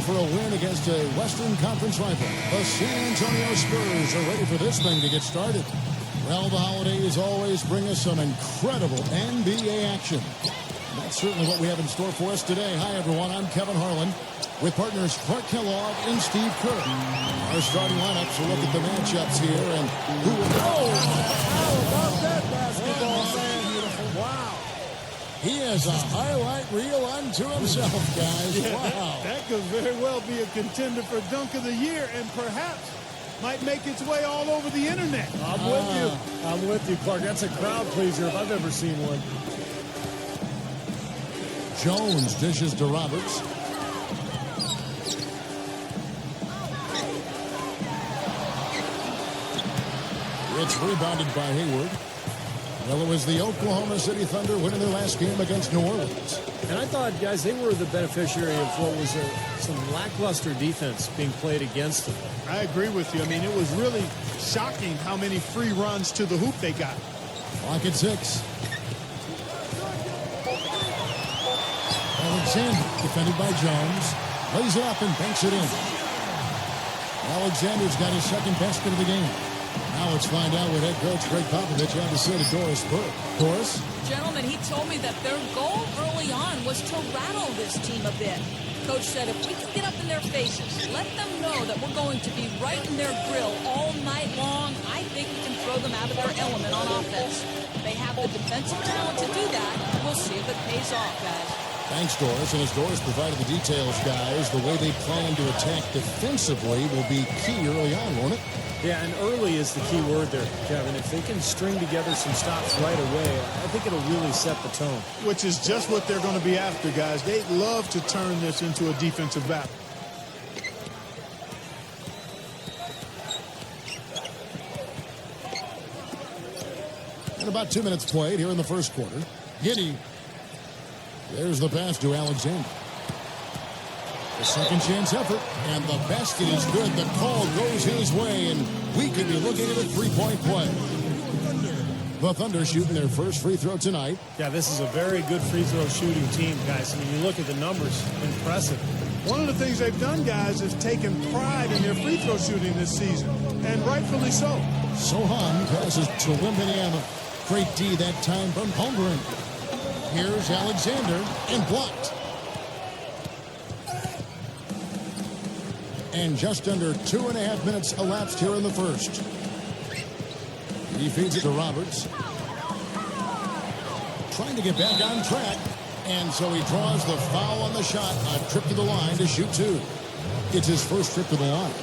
for a win against a Western Conference rival. The San Antonio Spurs are ready for this thing to get started. Well, the holidays always bring us some incredible NBA action. That's certainly what we have in store for us today. Hi, everyone. I'm Kevin Harlan with partners Clark Kellogg and Steve Kerr. Our starting lineups will look at the matchups here and who will... Oh, how about that basketball, man? Wow. He has a highlight reel unto himself, guys. Yeah, Wow. that could very well be a contender for Dunk of the Year and perhaps might make its way all over the internet. I'm with you. I'm with you, Clark. That's a crowd pleaser if I've ever seen one. Jones dishes to Roberts. It's rebounded by Hayward. Well, it was the Oklahoma City Thunder winning their last game against New Orleans. And I thought, guys, they were the beneficiary of what was some lackluster defense being played against them. I agree with you. I mean, it was really shocking how many free runs to the hoop they got. Clock at 6. Alexander, defended by Jones, lays it up and banks it in. Alexander's got his second basket of the game. Now let's find out what head coach Greg Popovich had to say to Doris Burke. Doris? Gentlemen, he told me that their goal early on was to rattle this team a bit. Coach said if we can get up in their faces, let them know that we're going to be right in their grill all night long, I think we can throw them out of their element on offense. They have the defensive talent to do that. We'll see if it pays off, guys. Thanks, Doris. And as Doris provided the details, guys, the way they plan to attack defensively will be key early on, won't it? Yeah, and early is the key word there, Kevin. If they can string together some stops right away, I think it'll really set the tone. Which is just what they're going to be after, guys. They'd love to turn this into a defensive battle. And about 2 minutes played here in the first quarter. Giddey. There's the pass to Alexander. The second chance effort, and the basket is good. The call goes his way, and we could be looking at a three-point play. The Thunder shooting their first free throw tonight. Yeah, this is a very good free throw shooting team, guys. I mean, you look at the numbers, impressive. One of the things they've done, guys, is taken pride in their free throw shooting this season, and rightfully so. Sohan passes to Wembanyama. Great D that time from Holmgren. Here's Alexander, and blocked. And just under 2.5 minutes elapsed here in the first. He feeds it to Roberts. Trying to get back on track. And so he draws the foul on the shot. A trip to the line to shoot two. It's his first trip to the line.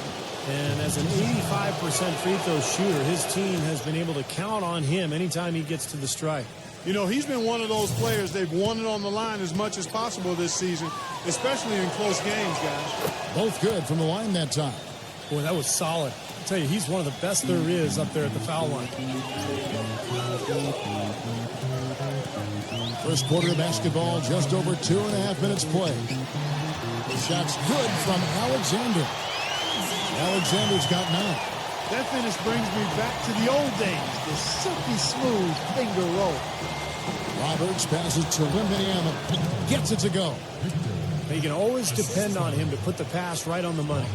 And as an 85% free throw shooter, his team has been able to count on him anytime he gets to the strike. You know, he's been one of those players they've wanted on the line as much as possible this season, especially in close games, guys. Both good from the line that time. Boy, that was solid. I'll tell you, he's one of the best there is up there at the foul line. First quarter of basketball, just over 2.5 minutes played. The shot's good from Alexander. Alexander's got 9. That finish brings me back to the old days, the silky smooth finger roll. Roberts passes to Wembanyama. Gets it to go. You can always depend on him to put the pass right on the money.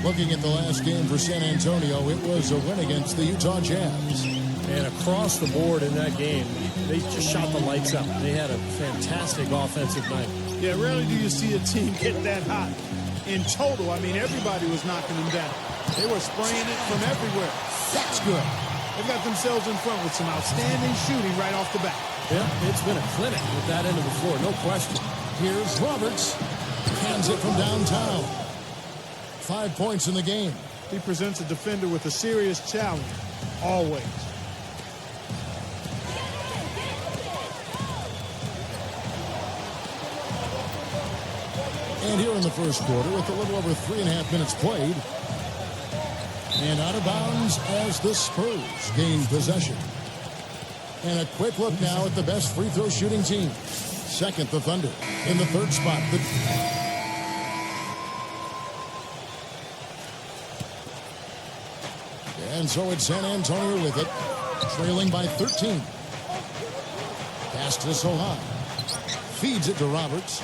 Looking at the last game for San Antonio, it was a win against the Utah Jazz. And across the board in that game, they just shot the lights out. They had a fantastic offensive night. Yeah, rarely do you see a team get that hot. In total, I mean, everybody was knocking them down. They were spraying it from everywhere. That's good. They've got themselves in front with some outstanding shooting right off the bat. Yeah, it's been a clinic with that end of the floor, no question. Here's Roberts. Hands it from downtown. 5 points in the game. He presents a defender with a serious challenge, always. And here in the first quarter, with a little over 3.5 minutes played. And out of bounds as the Spurs gain possession. And a quick look now at the best free throw shooting team. Second, the Thunder. In the third spot, and so it's San Antonio with it, trailing by 13. Pass to Sohan. Feeds it to Roberts.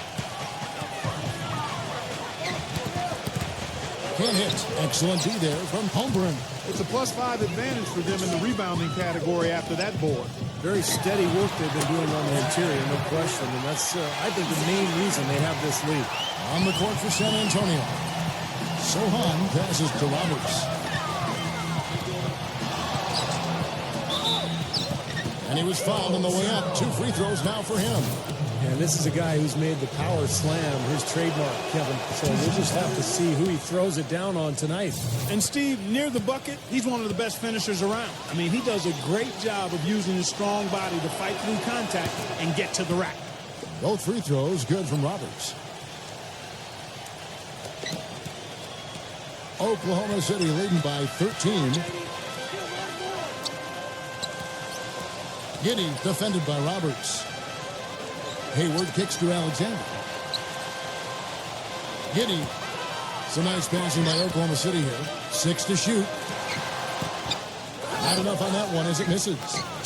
backhand hit. Excellent D there from Holmgren. It's a +5 advantage for them in the rebounding category after that board. Very steady work they've been doing on the interior, no question. And that's, I think, the main reason they have this lead. On the court for San Antonio. Sohan passes to Roberts. And he was fouled on the way up. 2 free throws now for him. And this is a guy who's made the power slam his trademark, Kevin. So we'll just have to see who he throws it down on tonight. And Steve, near the bucket, he's one of the best finishers around. I mean, he does a great job of using his strong body to fight through contact and get to the rack. Both free throws good from Roberts. Oklahoma City leading by 13. Giddey defended by Roberts. Hayward kicks to Alexander. Giddey. Some nice passing by Oklahoma City here. 6 to shoot. Not enough on that one as it misses.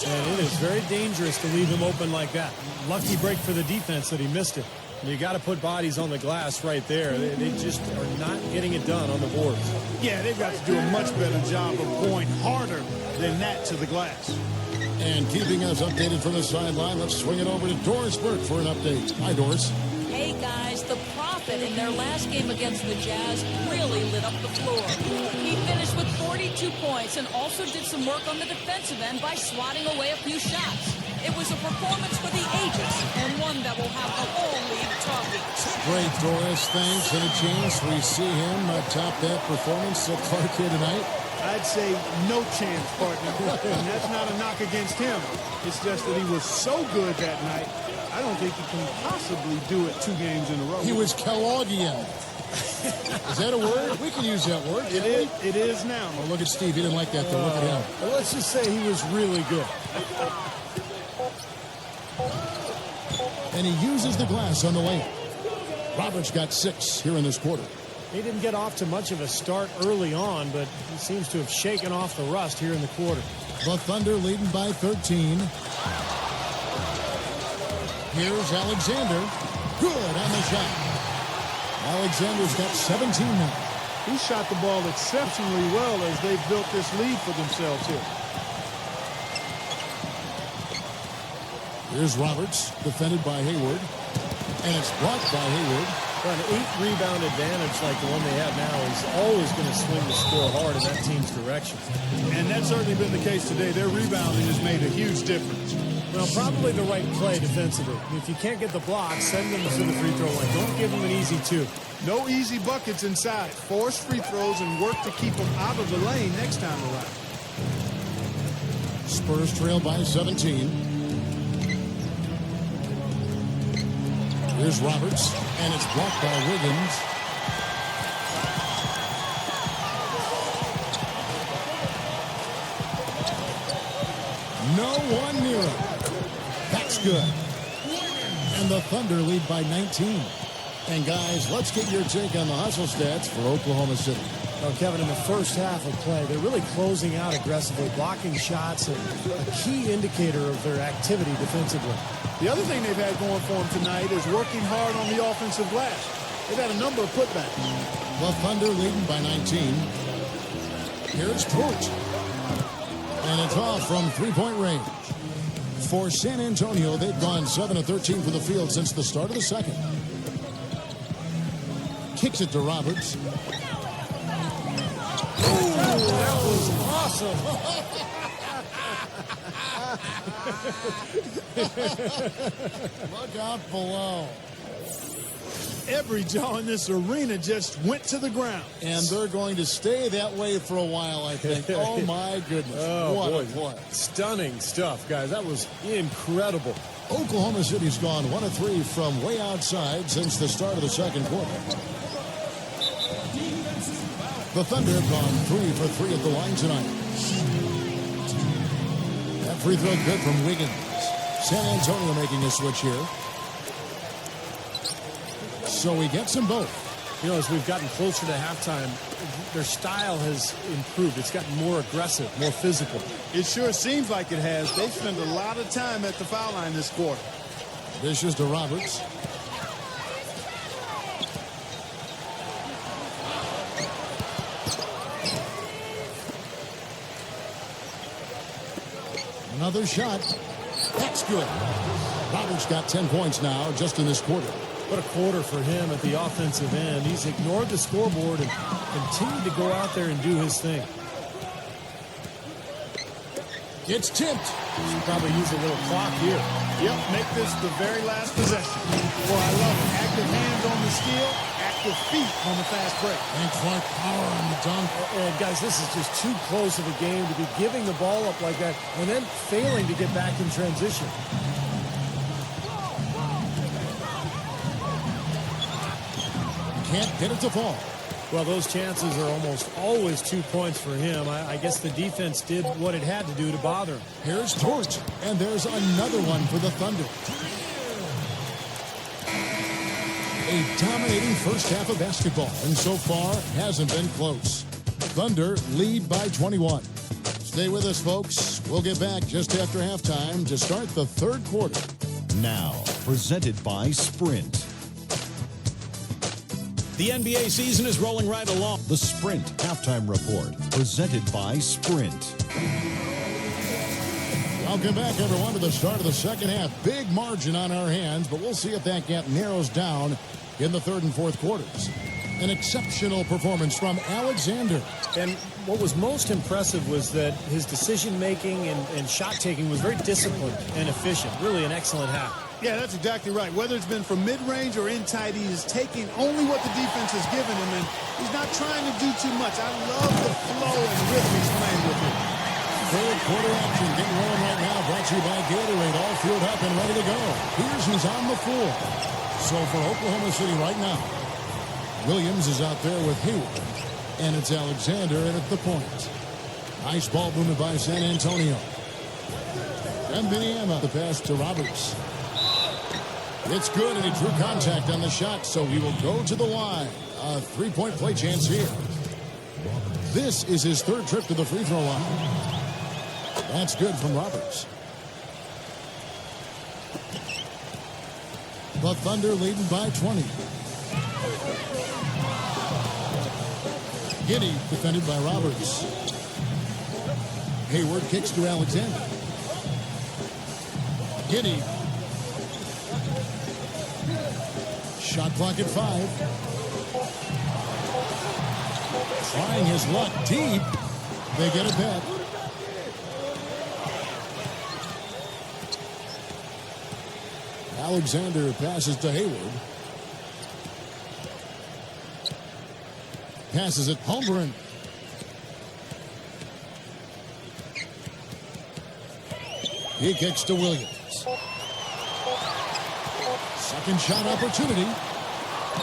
And it is very dangerous to leave him open like that. Lucky break for the defense that he missed it. You got to put bodies on the glass right there. They just are not getting it done on the boards. Yeah, they've got to do a much better job of going harder than that to the glass. And keeping us updated from the sideline, let's swing it over to Doris Burke for an update. Hi, Doris. Hey, guys, the Prophet in their last game against the Jazz really lit up the floor. He finished with 42 points and also did some work on the defensive end by swatting away a few shots. It was a performance for the ages and one that will have the whole league talking. Great, Doris. Thanks. Any chance we see him top that performance at Clark here tonight? I'd say no chance, partner. And that's not a knock against him. It's just that he was so good that night, I don't think he can possibly do it 2 games in a row. He was Kelloggian. Is that a word? We can use that word. It is now. Oh, look at Steve. He didn't like that, though. Look at him. Well, let's just say he was really good. And he uses the glass on the layup. Roberts got 6 here in this quarter. He didn't get off to much of a start early on, but he seems to have shaken off the rust here in the quarter. The Thunder leading by 13. Here's Alexander. Good on the shot. Alexander's got 17 now. He shot the ball exceptionally well as they've built this lead for themselves here. Here's Roberts, defended by Hayward. And it's blocked by Hayward. But an 8-rebound advantage like the one they have now is always going to swing the score hard in that team's direction. And that's certainly been the case today. Their rebounding has made a huge difference. Well, probably the right play defensively. If you can't get the block, send them to the free throw line. Don't give them an easy 2. No easy buckets inside. Force free throws and work to keep them out of the lane next time around. Spurs trail by 17. Here's Roberts, and it's blocked by Wiggins. No one near him. That's good. And the Thunder lead by 19. And guys, let's get your take on the hustle stats for Oklahoma City. Well, Kevin, in the first half of play, they're really closing out aggressively, blocking shots, and a key indicator of their activity defensively. The other thing they've had going for them tonight is working hard on the offensive glass. They've had a number of putbacks. The Thunder leading by 19. Here's Port. And it's off from 3-point range. For San Antonio, they've gone 7 of 13 from the field since the start of the second. Kicks it to Roberts. Ooh, that was awesome. Look out below. Every jaw in this arena just went to the ground. And they're going to stay that way for a while, I think. Oh, my goodness. Oh, what boy. a play. Stunning stuff, guys. That was incredible. Oklahoma City's gone 1 of 3 from way outside since the start of the second quarter. The Thunder have gone 3 for 3 at the line tonight. That free throw good from Wiggins. San Antonio making a switch here. So he gets them both. You know, as we've gotten closer to halftime, their style has improved. It's gotten more aggressive, more physical. It sure seems like it has. They've spent a lot of time at the foul line this quarter. Dishes to Roberts. Another shot. That's good. Roberts got 10 points now just in this quarter. What a quarter for him at the offensive end. He's ignored the scoreboard and continued to go out there and do his thing. It's tipped. Should probably use a little clock here. Yep, make this the very last possession. Boy, I love it. Active hands on the steal, active feet on the fast break. And Clark power on the dunk. And guys, this is just too close of a game to be giving the ball up like that and then failing to get back in transition. Can't get it to fall. Well, those chances are almost always 2 points for him. I guess the defense did what it had to do to bother him. Here's Torch, and there's another one for the Thunder. A dominating first half of basketball, and so far hasn't been close. Thunder lead by 21. Stay with us, folks. We'll get back just after halftime to start the third quarter. Now, presented by Sprint. The NBA season is rolling right along. The Sprint Halftime Report, presented by Sprint. Welcome back, everyone, to the start of the second half. Big margin on our hands, but we'll see if that gap narrows down in the third and fourth quarters. An exceptional performance from Alexander. And what was most impressive was that his decision-making and shot-taking was very disciplined and efficient. Really an excellent half. Yeah, that's exactly right. Whether it's been from mid-range or in tight, he is taking only what the defense has given him, and he's not trying to do too much. I love the flow and rhythm he's playing with it. Third quarter action getting rolling right now, brought to you by Gatorade, all fueled up and ready to go. Here's who's on the floor. So for Oklahoma City right now, Williams is out there with Hayward, and it's Alexander in at the point. Nice ball movement by San Antonio. And Biniama, the pass to Roberts. It's good, and he drew contact on the shot, so he will go to the line. A three-point play chance here. This is his third trip to the free throw line. That's good from Roberts. The Thunder leading by 20. Giddey defended by Roberts. Hayward kicks to Alexander. Giddey. Shot clock at 5. Trying his luck deep. They get it back. Alexander passes to Hayward. Passes it Holmgren. He kicks to Williams. Second shot opportunity.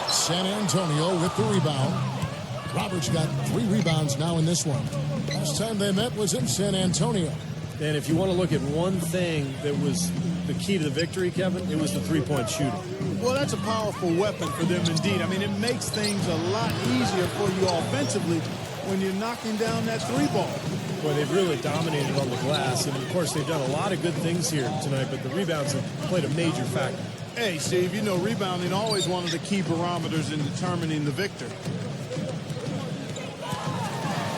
San Antonio with the rebound. Roberts got 3 rebounds now in this one. Last time they met was in San Antonio. And if you want to look at one thing that was the key to the victory, Kevin, it was the three-point shooting. Well, that's a powerful weapon for them indeed. I mean, it makes things a lot easier for you offensively when you're knocking down that three ball. Well, they've really dominated on the glass, and of course they've done a lot of good things here tonight, but the rebounds have played a major factor. Hey, Steve, you know rebounding always one of the key barometers in determining the victor.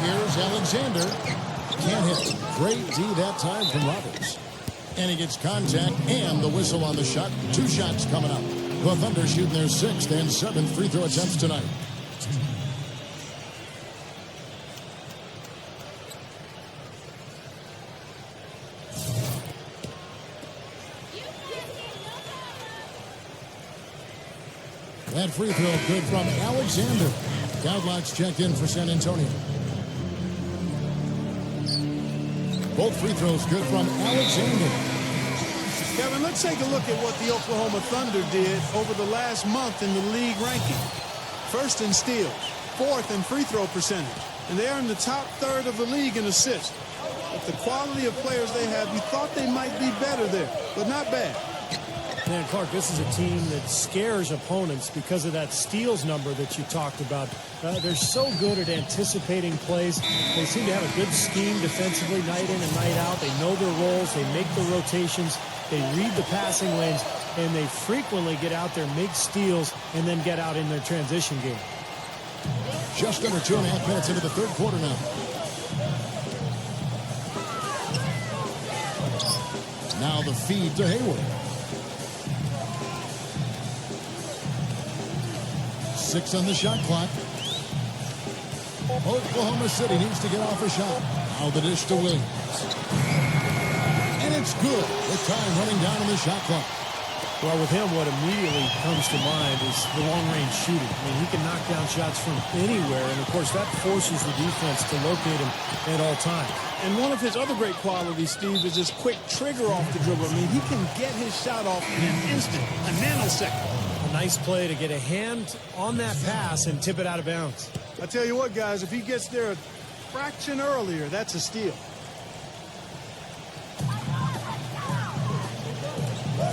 Here's Alexander. Can't hit. Great D that time from Roberts. And he gets contact and the whistle on the shot. 2 shots coming up. The Thunder shooting their 6th and 7th free throw attempts tonight. That free throw good from Alexander. Doudlot's checked in for San Antonio. Both free throws good from Alexander. Kevin, let's take a look at what the Oklahoma Thunder did over the last month in the league ranking. First in steals, 4th in free throw percentage, and they are in the top 3rd of the league in assists. With the quality of players they have, you thought they might be better there, but not bad. Man, Clark, this is a team that scares opponents because of that steals number that you talked about. They're so good at anticipating plays. They seem to have a good scheme defensively night in and night out. They know their roles. They make the rotations. They read the passing lanes, and they frequently get out there, make steals, and then get out in their transition game. Just under 2.5 minutes into the third quarter now. The feed to Hayward. 6 on the shot clock. Oklahoma City needs to get off a shot. Now the dish to Williams. And it's good with time running down on the shot clock. Well, with him, what immediately comes to mind is the long-range shooting. I mean, he can knock down shots from anywhere, and, of course, that forces the defense to locate him at all times. And one of his other great qualities, Steve, is his quick trigger off the dribble. I mean, he can get his shot off in an instant, a nanosecond. A nice play to get a hand on that pass and tip it out of bounds. I tell you what, guys, if he gets there a fraction earlier, that's a steal.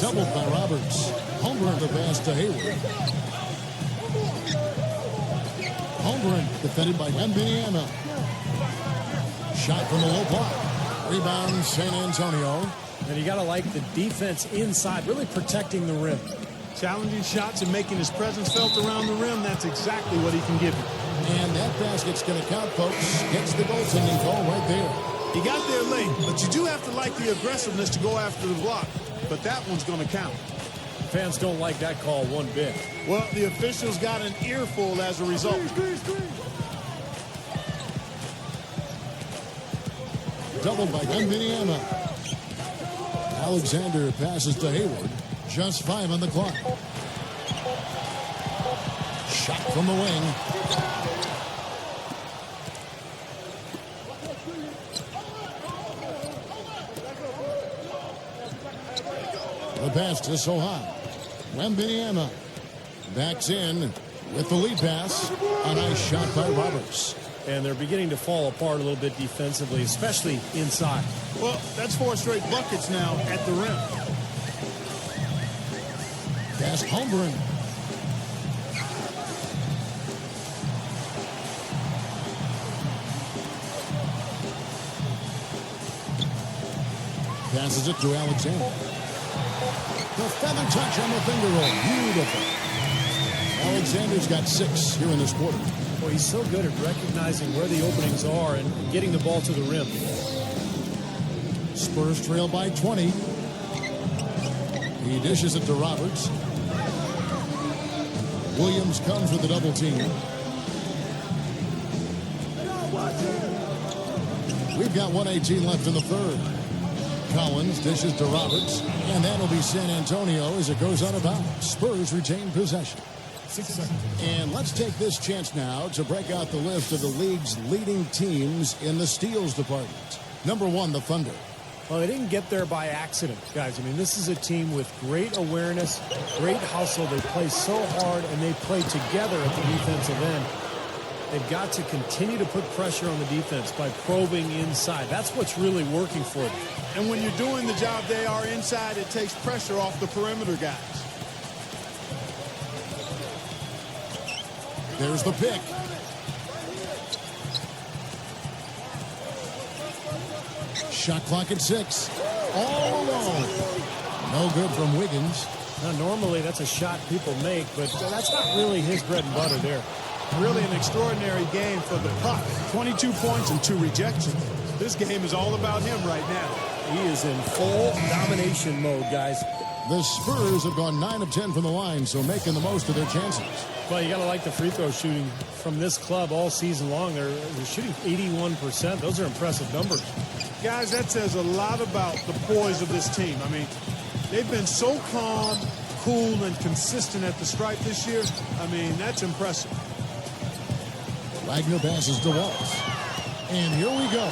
Doubled by Roberts. Holmgren the pass to Hayward. Holmgren defended by Wembanyama. Shot from the low block. Rebound San Antonio. And you got to like the defense inside, really protecting the rim. Challenging shots and making his presence felt around the rim, that's exactly what he can give you. And that basket's going to count, folks. Gets the goaltending call right there. He got there late, but you do have to like the aggressiveness to go after the block. But that one's going to count. Fans don't like that call one bit. Well, the officials got an earful as a result. Doubled by Wembanyama. Alexander passes to Hayward. Just 5 on the clock. Shot from the wing. The pass to Sohan. Wembanyama backs in with the lead pass. A nice shot by Roberts. And they're beginning to fall apart a little bit defensively, especially inside. Well, that's 4 straight buckets now at the rim. Pass Holmgren. Passes it to Alexander. The feather touch on the finger roll. Beautiful. Alexander's got 6 here in this quarter. Well, he's so good at recognizing where the openings are and getting the ball to the rim. Spurs trail by 20. He dishes it to Roberts. Williams comes with a double team. We've got 1:18 left in the third. Collins dishes to Roberts, and that'll be San Antonio as it goes out of bounds. Spurs retain possession. 6 seconds. And let's take this chance now to break out the list of the league's leading teams in the steals department. Number 1, the Thunder. Well, they didn't get there by accident, guys. I mean, this is a team with great awareness, great hustle. They play so hard, and they play together at the defensive end. They've got to continue to put pressure on the defense by probing inside. That's what's really working for them. And when you're doing the job they are inside, it takes pressure off the perimeter guys. There's the pick. Shot clock at 6. All alone. No good from Wiggins. Now, normally that's a shot people make, but that's not really his bread and butter there. Really an extraordinary game for the puck. 22 points and 2 rejections. This game is all about him right now. He is in full domination mode, guys. The Spurs have gone 9 of 10 from the line, so making the most of their chances. Well, you got to like the free throw shooting from this club all season long. They're shooting 81%. Those are impressive numbers. Guys, that says a lot about the poise of this team. I mean, they've been so calm, cool, and consistent at the stripe this year. I mean, that's impressive. Wagner passes to Waltz. And here we go.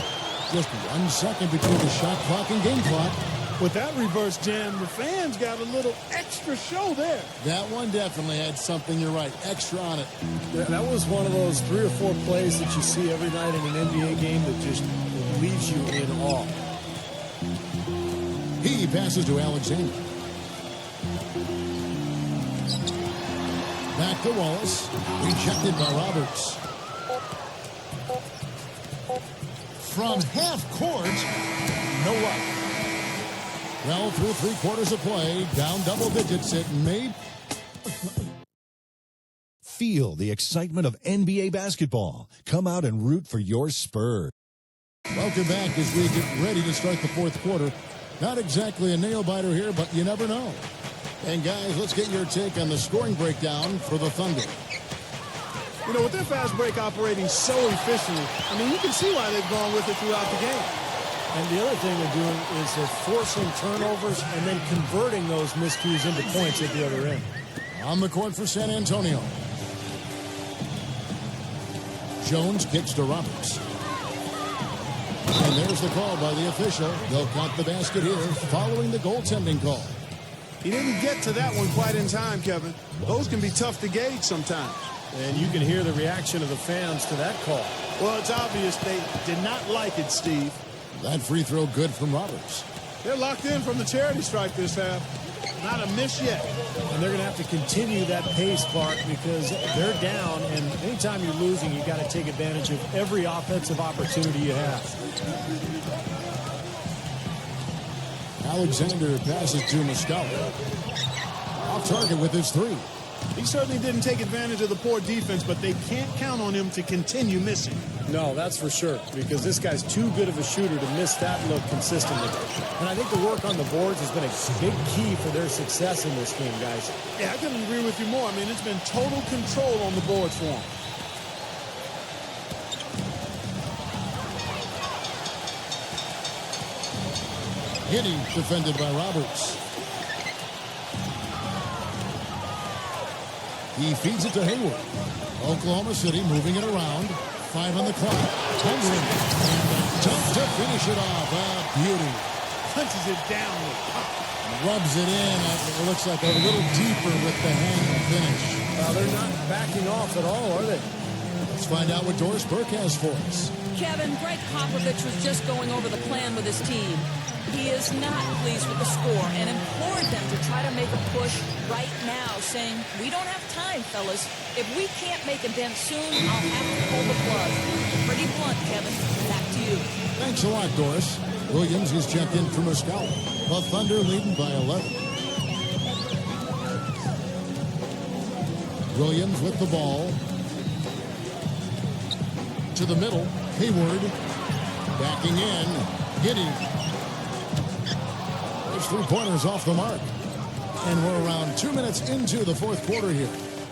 Just 1 second between the shot clock and game clock. With that reverse jam, the fans got a little extra show there. That one definitely had something, you're right, extra on it. That was one of those 3 or 4 plays that you see every night in an NBA game that just leaves you in awe. He passes to Alexander. Back to Wallace. Rejected by Roberts. From half court, no luck. Well, through 3 quarters of play, down double digits, it may. Feel the excitement of NBA basketball. Come out and root for your Spurs. Welcome back as we get ready to start the 4th quarter. Not exactly a nail-biter here, but you never know. And, guys, let's get your take on the scoring breakdown for the Thunder. You know, with their fast break operating so efficiently, I mean, you can see why they've gone with it throughout the game. And the other thing they're doing is they're forcing turnovers and then converting those miscues into points at the other end. On the court for San Antonio. Jones kicks to Roberts. And there's the call by the official. They'll count the basket here following the goaltending call. He didn't get to that one quite in time, Kevin. Those can be tough to gauge sometimes. And you can hear the reaction of the fans to that call. Well, it's obvious they did not like it, Steve. That free throw good from Roberts. They're locked in from the charity stripe this half. Not a miss yet. And they're going to have to continue that pace, Clark, because they're down. And anytime you're losing, you got to take advantage of every offensive opportunity you have. Alexander passes to Muscala. Off target with his three. He certainly didn't take advantage of the poor defense, but they can't count on him to continue missing. No, that's for sure, because this guy's too good of a shooter to miss that look consistently. And I think the work on the boards has been a big key for their success in this game, guys. Yeah, I couldn't agree with you more. I mean, it's been total control on the boards for him. Hitting defended by Roberts. He feeds it to Hayward. Oklahoma City moving it around. 5 on the clock. Tumbling. And a dunk to finish it off. Beauty. Punches it down with pop. Rubs it in. It looks like a little deeper with the hand finish. They're not backing off at all, are they? Let's find out what Doris Burke has for us. Kevin, Greg Popovich was just going over the plan with his team. He is not pleased with the score and implored them to try to make a push right now, saying, we don't have time, fellas. If we can't make a dent soon, I'll have to pull the plug. Pretty blunt, Kevin. Back to you. Thanks a lot, Doris. Williams is checked in for Muscala. The Thunder leading by 11. Williams with the ball. To the middle. Hayward. Backing in. Hitting. There's 3-pointers off the mark. And we're around 2 minutes into the fourth quarter here.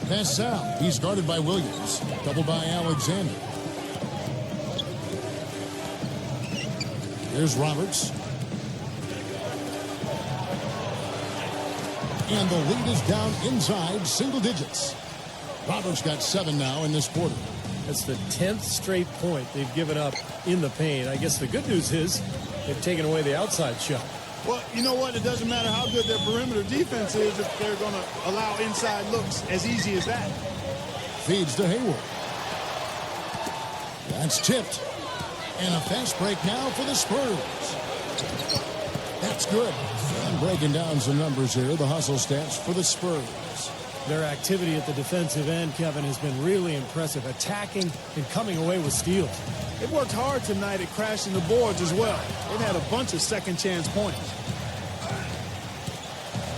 Pass out. He's guarded by Williams. Doubled by Alexander. Here's Roberts. And the lead is down inside single digits. Roberts got 7 now in this quarter. That's the 10th straight point they've given up in the paint. I guess the good news is they've taken away the outside shot. Well, you know what? It doesn't matter how good their perimeter defense is if they're going to allow inside looks as easy as that. Feeds to Hayward. That's tipped. And a fast break now for the Spurs. That's good. I'm breaking down some numbers here. The hustle stats for the Spurs. Their activity at the defensive end, Kevin, has been really impressive. Attacking and coming away with steals. They've worked hard tonight at crashing the boards as well. They've had a bunch of second chance points.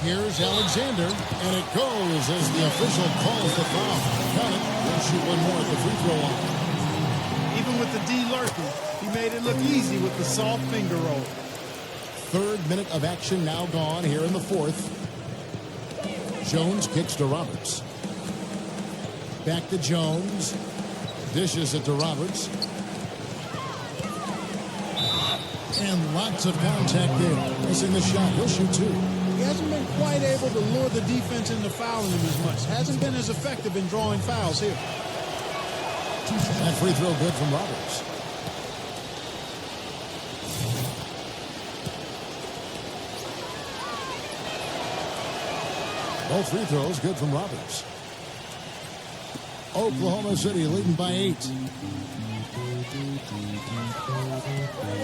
Here's Alexander, and it goes as the official calls the foul. Count it. They'll shoot one more at the free throw line. Even with the D lurking, he made it look easy with the soft finger roll. 3rd minute of action now gone here in the 4th. Jones kicks to Roberts. Back to Jones. Dishes it to Roberts. And lots of contact there. Missing the shot. He'll shoot 2. He hasn't been quite able to lure the defense into fouling him as much. Hasn't been as effective in drawing fouls here. That free throw good from Roberts. Both free throws good from Roberts. Oklahoma City leading by 8.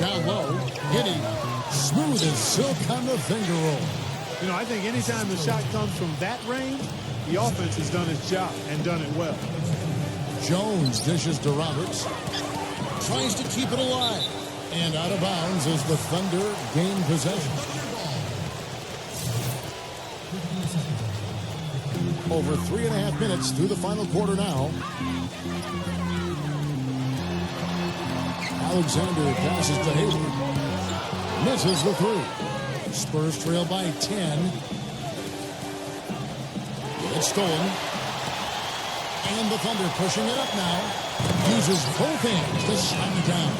Down low, hitting smooth as silk on the finger roll. You know, I think anytime the shot comes from that range, the offense has done its job and done it well. Jones dishes to Roberts. Tries to keep it alive. And out of bounds as the Thunder gain possession. Over 3.5 minutes through the final quarter now. Alexander passes to Hayward. Misses the 3. Spurs trail by 10. It's stolen. And the Thunder pushing it up now. Uses both hands to slam it down.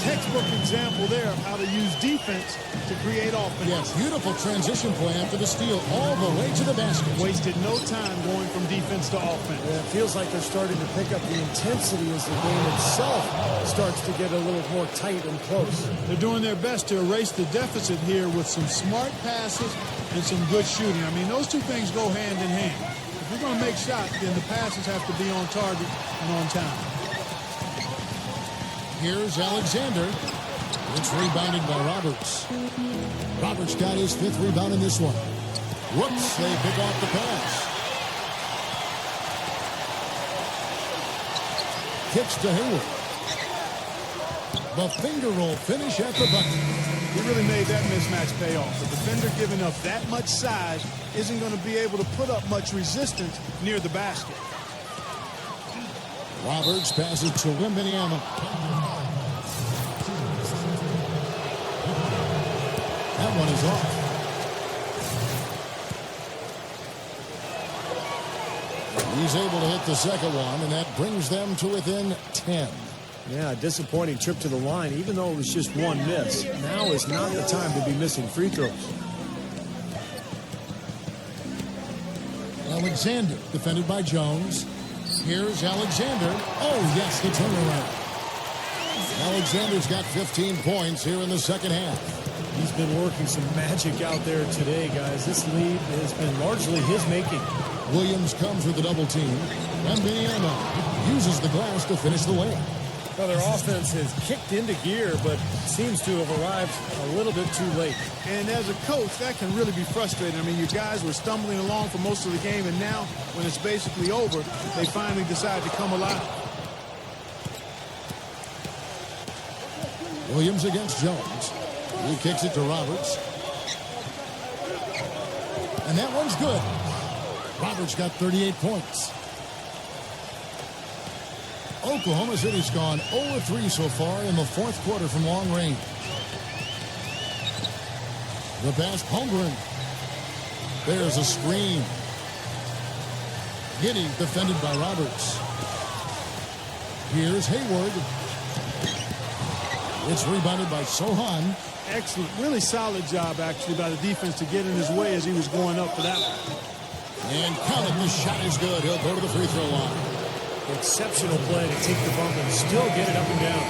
Textbook example there of how to use defense to create offense. Yes, beautiful transition play after the steal all the way to the basket. Wasted no time going from defense to offense. Yeah, it feels like they're starting to pick up the intensity as the game itself starts to get a little more tight and close. They're doing their best to erase the deficit here with some smart passes and some good shooting. I mean, those two things go hand in hand. If you're going to make shots, then the passes have to be on target and on time. Here's Alexander. It's rebounded by Roberts. Roberts got his 5th rebound in this one. Whoops, they pick off the pass. Kicks to Hayward. The finger roll finish at the bucket. He really made that mismatch pay off. The defender giving up that much size isn't going to be able to put up much resistance near the basket. Roberts passes to Wembanyama. That one is off. He's able to hit the second one, and that brings them to within 10. Yeah, a disappointing trip to the line, even though it was just one miss. Now is not the time to be missing free throws. Alexander, defended by Jones. Here's Alexander. Oh, yes, the turnaround. Alexander's got 15 points here in the second half. He's been working some magic out there today, guys. This lead has been largely his making. Williams comes with a double team. And Wembanyama uses the glass to finish the layup. Well, their offense has kicked into gear, but seems to have arrived a little bit too late. And as a coach, that can really be frustrating. I mean, you guys were stumbling along for most of the game, and now, when it's basically over, they finally decide to come alive. Williams against Jones. He kicks it to Roberts. And that one's good. Roberts got 38 points. Oklahoma City's gone 0-3 so far in the fourth quarter from long range. The pass, Holmgren. There's a screen. Giddey defended by Roberts. Here's Hayward. It's rebounded by Sohan. Excellent. Really solid job, actually, by the defense to get in his way as he was going up for that one. And count it. The shot is good. He'll go to the free throw line. Exceptional play to take the bump and still get it up and down.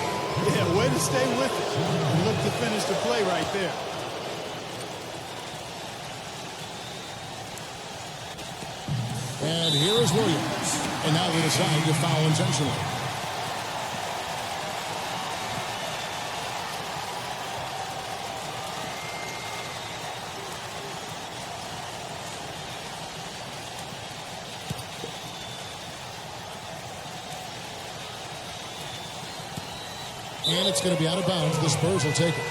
Yeah, way to stay with it. And look to finish the play right there. And here is Williams. And now they decide to foul intentionally. And it's going to be out of bounds. The Spurs will take it.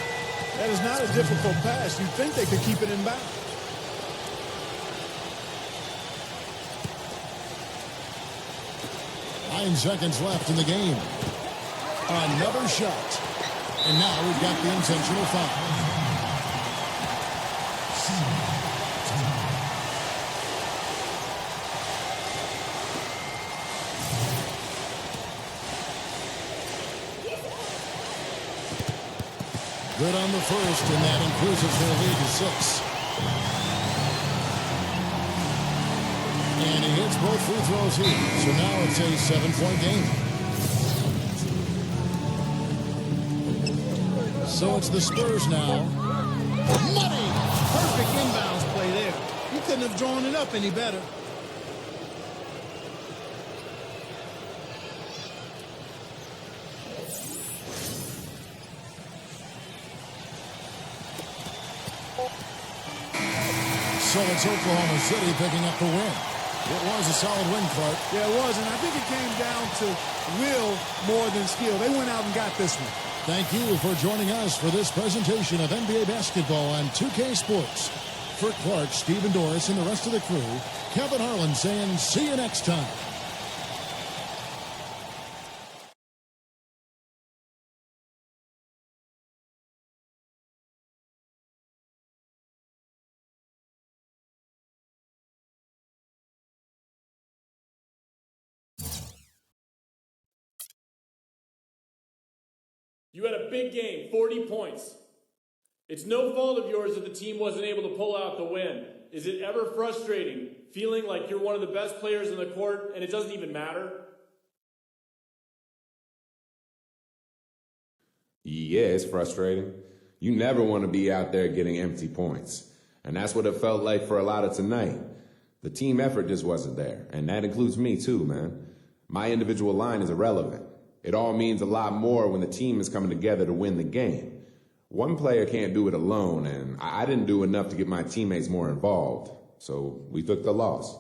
That is not a difficult pass. You'd think they could keep it in bounds. Nine seconds left in the game. Another shot. And now we've got the intentional foul. Good on the first, and that increases their lead to 6. And he hits both free throws here. So now it's a 7-point game. So it's the Spurs now. Money! Perfect inbounds play there. You couldn't have drawn it up any better. So it's Oklahoma City picking up the win. It was a solid win, Clark. Yeah, it was, and I think it came down to will more than skill. They went out and got this one. Thank you for joining us for this presentation of NBA basketball on 2K Sports. For Clark, Stephen Doris, and the rest of the crew, Kevin Harlan saying see you next time. You had a big game, 40 points. It's no fault of yours that the team wasn't able to pull out the win. Is it ever frustrating, feeling like you're one of the best players on the court and it doesn't even matter? Yeah, it's frustrating. You never want to be out there getting empty points. And that's what it felt like for a lot of tonight. The team effort just wasn't there. And that includes me too, man. My individual line is irrelevant. It all means a lot more when the team is coming together to win the game. One player can't do it alone, and I didn't do enough to get my teammates more involved. So we took the loss.